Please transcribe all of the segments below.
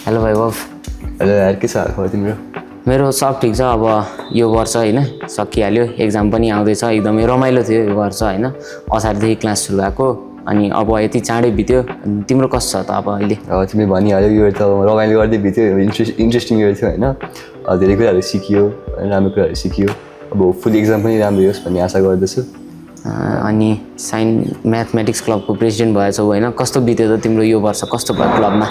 Hello वैभव। Hello यार, के छ खबर तिम्रो? मेरो सब ठिक छ। अब यो वर्ष होइन सकिहाल्यो, एक्जाम पनि आउँदैछ, एकदमै रमाइलो थियो यो वर्ष होइन। असारदेखि क्लास सुरु भएको अनि अब यति चाँडै बित्यो। तिम्रो कस्तो छ त अब अहिले? तिमीले भनिहाल्यो, यो त रमाइलो गर्दै बित्यो, इन्ट्रेस्टिङ इयर थियो होइन। धेरै कुराहरू सिकियो, राम्रो कुराहरू सिकियो। अब होपफुली एक्जाम पनि राम्रो होस् भन्ने आशा गर्दछु। अनि म्याथमेटिक्स क्लबको प्रेसिडेन्ट भएछौ होइन, कस्तो बित्यो त तिम्रो यो वर्ष? कस्तो भयो क्लबमा?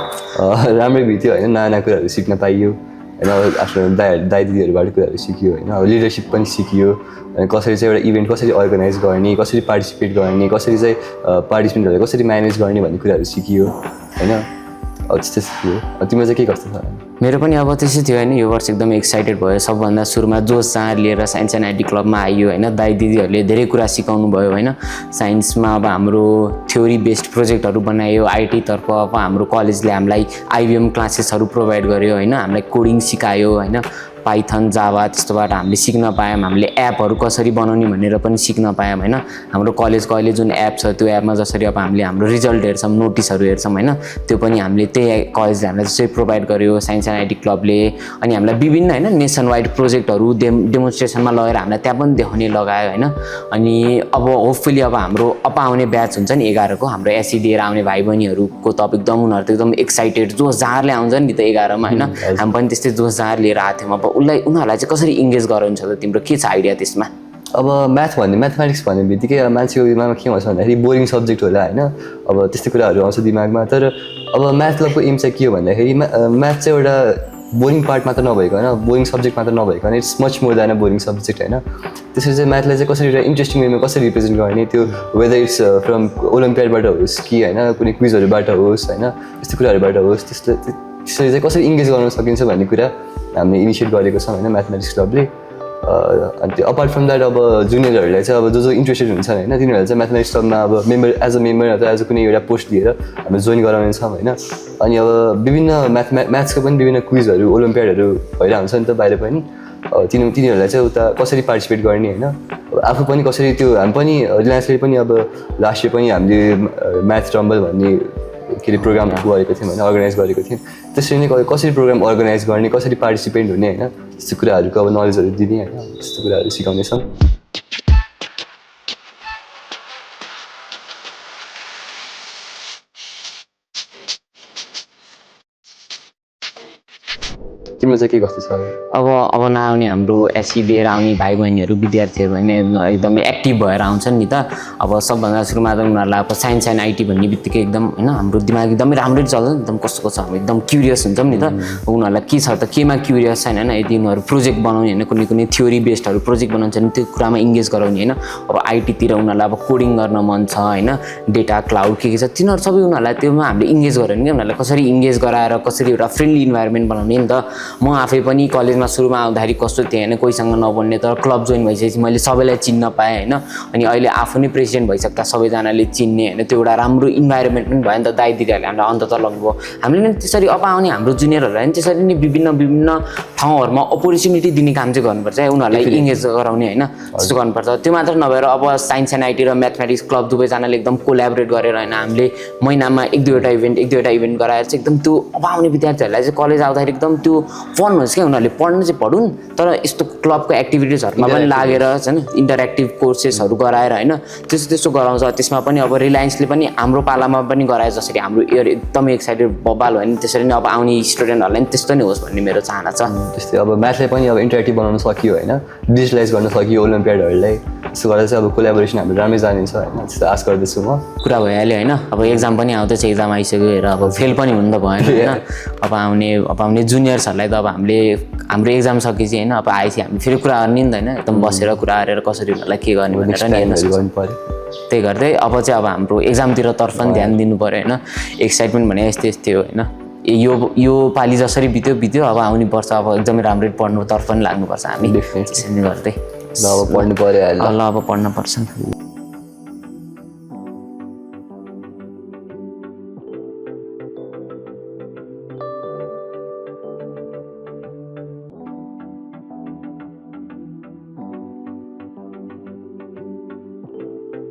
राम्रै बित्यो होइन, नयाँ कुराहरू सिक्न पाइयो होइन। आफ्नो दाइ दिदीहरूबाट कुराहरू सिकियो होइन। अब लिडरसिप पनि सिकियो अनि कसरी चाहिँ एउटा इभेन्ट कसरी अर्गनाइज गर्ने, कसरी पार्टिसिपेट गर्ने, कसरी चाहिँ पार्टिसिपेन्टहरूलाई कसरी म्यानेज गर्ने भन्ने कुराहरू सिकियो होइन। अब त्यस्तै सिकियो। तिम्रो चाहिँ के कस्तो छ? मेरो पनि अब त्यसै थियो होइन। यो वर्ष एकदमै एक्साइटेड भयो। सबभन्दा सुरुमा जोस चाहर लिएर साइन्स एन्ड आइटी क्लबमा आइयो होइन। दाइ दिदीहरूले धेरै कुरा सिकाउनु भयो होइन। साइन्समा अब हाम्रो थ्योरी बेस्ड प्रोजेक्टहरू बनायो। आइटीतर्फ अब हाम्रो कलेजले हामीलाई आइबिएम क्लासेसहरू प्रोभाइड गर्यो होइन। हामीलाई कोडिङ सिकायो होइन, पाइथन जावा त्यस्तोबाट हामीले सिक्न पायौँ। हामीले एपहरू कसरी बनाउने भनेर पनि सिक्न पायौँ होइन। हाम्रो कलेजको अहिले जुन एप छ त्यो एपमा जसरी अब हामीले हाम्रो रिजल्ट हेर्छौँ, नोटिसहरू हेर्छौँ होइन, त्यो पनि हामीले त्यही कलेजले हामीलाई जसरी प्रोभाइड गर्यो साइन्स एन्ड आइटी क्लबले। अनि हामीलाई विभिन्न होइन नेसन वाइड प्रोजेक्टहरू डेमोन्स्ट्रेसनमा लगेर हामीलाई त्यहाँ पनि देखाउने लगायो होइन। अनि अब होपफुली अब हाम्रो आउने ब्याच हुन्छ नि 11 को, हाम्रो एससी दिएर आउने भाइ बहिनीहरूको त एकदम उनीहरू त एकदम एक्साइटेड जोस जारले आउँछ नि त 11 मा होइन। हामी पनि त्यस्तै जोस जार लिएर आएको थियौँ। अब उनीहरूलाई चाहिँ कसरी इङ्गेज गराउँछ त? तिम्रो के छ आइडिया त्यसमा? अब म्याथमेटिक्स भन्ने बित्तिकै मान्छेको दिमागमा के आउँछ भन्दाखेरि बोरिङ सब्जेक्ट होला होइन। अब त्यस्तै कुराहरू आउँछ दिमागमा। तर अब म्याथ क्लबको एम चाहिँ के हो भन्दाखेरि म्याथ चाहिँ एउटा बोरिङ पार्ट मात्र नभएको होइन, बोरिङ सब्जेक्ट मात्र नभएको होइन, it's much more than a boring subject होइन। त्यसरी चाहिँ म्याथलाई चाहिँ कसरी एउटा इन्ट्रेस्टिङ वेमा कसरी रिप्रेजेन्ट गर्ने, त्यो वेदर इट्स फ्रम ओलम्पियाडबाट होस् कि होइन कुनै क्विजहरूबाट होस् होइन, त्यस्तो कुराहरूबाट होस्, त्यसरी चाहिँ कसरी इङ्गेज गर्न सकिन्छ भन्ने कुरा हामीले इनिसिएट गरेको छौँ होइन म्याथमेटिक्स क्लबले। अनि अपार्ट फ्रम द्याट अब जुनियरहरूलाई चाहिँ अब जो इन्ट्रेस्टेड हुन्छ होइन तिनीहरूलाई चाहिँ म्याथमेटिक्स क्लबमा अब एज अ मेम्बर अथवा एज अ कुनै एउटा पोस्ट दिएर हामीले जोइन गराउने छौँ होइन। अनि अब विभिन्न म्याथ्सको पनि विभिन्न क्विजहरू ओलम्पियाडहरू भइरहेको हुन्छ नि त बाहिर पनि। तिनीहरूलाई चाहिँ उता कसरी पार्टिसिपेट गर्ने होइन, आफू पनि कसरी त्यो हामी पनि रिलायन्सले पनि अब लास्ट इयर पनि हामीले म्याथ रम्बल भन्ने के अरे प्रोग्राम गरेको थियौँ होइन, अर्गनाइज गरेको थियौँ। त्यसरी नै कसरी प्रोग्राम अर्गनाइज गर्ने, कसरी पार्टिसिपेन्ट हुने होइन, त्यस्तो कुराहरूको अब नलेजहरू दिने होइन, त्यस्तो कुराहरू सिकाउनेछौँ। तिम्रो चाहिँ के कस्तो छ? अब नआउने हाम्रो एससी दिएर आउने भाइ बहिनीहरू विद्यार्थीहरू होइन एकदमै एक्टिभ भएर आउँछन् नि त। अब सबभन्दा सुरुमा त उनीहरूलाई अब साइन्स एन्ड आइटी भन्ने बित्तिकै एकदम होइन हाम्रो दिमाग एकदमै राम्रै चल्छ नि, एकदम कस्तो छ हामी एकदम क्युरियस हुन्छौँ नि त। उनीहरूलाई के छ त, केमा क्युरियस छैन होइन, यदि उनीहरू प्रोजेक्ट बनाउने होइन, कुनै थ्योरी बेस्डहरू प्रोजेक्ट बनाउँछ भने त्यो कुरामा इङ्गेज गराउने होइन। अब आइटीतिर उनीहरूलाई अब कोडिङ गर्न मन छ होइन, डेटा क्लाउड के छ तिनीहरू सबै उनीहरूलाई त्योमा हामीले इङ्गेज गऱ्यो भने उनीहरूलाई कसरी इङ्गेज गराएर कसरी एउटा फ्रेन्डली इन्भाइरोमेन्ट बनाउने नि त। म आफै पनि कलेजमा सुरुमा आउँदाखेरि कस्तो थिएँ होइन, कोहीसँग नबोल्ने, तर क्लब जोइन भइसकेपछि मैले सबैलाई चिन्न पाएँ होइन। अनि अहिले आफू नै प्रेसिडेन्ट भइसक्दा सबैजनाले चिन्ने होइन, त्यो एउटा राम्रो इन्भाइरोमेन्ट पनि भयो नि त। दाइ दिदीहरूले हामीलाई अन्त लगाउनु भयो। हामीले नि त्यसरी आउने हाम्रो जुनियरहरूलाई नि त्यसरी नै विभिन्न ठाउँहरूमा अपर्च्युनिटी दिने काम चाहिँ गर्नुपर्छ है, उनीहरूलाई इङ्गेज गराउने होइन, त्यस्तो गर्नुपर्छ। त्यो मात्र नभएर अब साइन्स एन्ड आइटी र म्याथमेटिक्स क्लब दुवैजनाले एकदम कोल्याबोरेट गरेर होइन हामीले महिनामा एक दुईवटा इभेन्ट गराएर चाहिँ एकदम त्यो आउने विद्यार्थीहरूलाई चाहिँ कलेज आउँदाखेरि एकदम त्यो फन होस् क्या। उनीहरूले पढ्नु चाहिँ पढुन् तर यस्तो क्लबको एक्टिभिटिजहरूमा पनि लागेर होइन इन्टरेक्टिभ कोर्सेसहरू गराएर होइन त्यस्तो गराउँछ। त्यसमा पनि अब रिलायन्सले पनि हाम्रो पालामा पनि गरायो, जसरी हाम्रो इयर एकदमै एक्साइटेड बबाल भयो नि, त्यसरी नै अब आउने स्टुडेन्टहरूलाई पनि त्यस्तो नै होस् भन्ने मेरो चाहना छ। त्यस्तै अब म्याथले पनि अब इन्टरेक्टिभ बनाउन सकियो होइन, डिजिटलाइज गर्न सकियो ओलम्पियाडहरूलाई। त्यसो गर्दा चाहिँ अब कोल्याबोरेसन हाम्रो राम्रै जानेछ होइन, त्यस्तो आश गर्दैछु म। कुरा भइहाल्यो होइन। अब एक्जाम पनि आउँदैछ, एक्जाम आइसक्यो हेर, अब फेल पनि हुनु त भएन होइन। अब आउने जुनियर्सहरूलाई त अब हाम्रो एक्जाम सकेपछि होइन अब आएपछि हामी फेरि कुरा गर्ने नि त होइन, एकदम बसेर कुरा गरेर कसरी उनीहरूलाई के गर्ने भनेर नि हेर्न सक्छौँ। त्यही गर्दै अब चाहिँ अब हाम्रो एक्जामतिर तर्फ पनि ध्यान दिनु पऱ्यो होइन। एक्साइटमेन्ट भने यस्तै हो होइन। यो पालि जसरी बित्यो अब आउने वर्ष अब एकदमै राम्ररी पढ्नुतर्फ पनि लाग्नुपर्छ हामी। त्यसरी गर्दै ल अब पढ्नु पऱ्यो ल अब पढ्न पर्छ।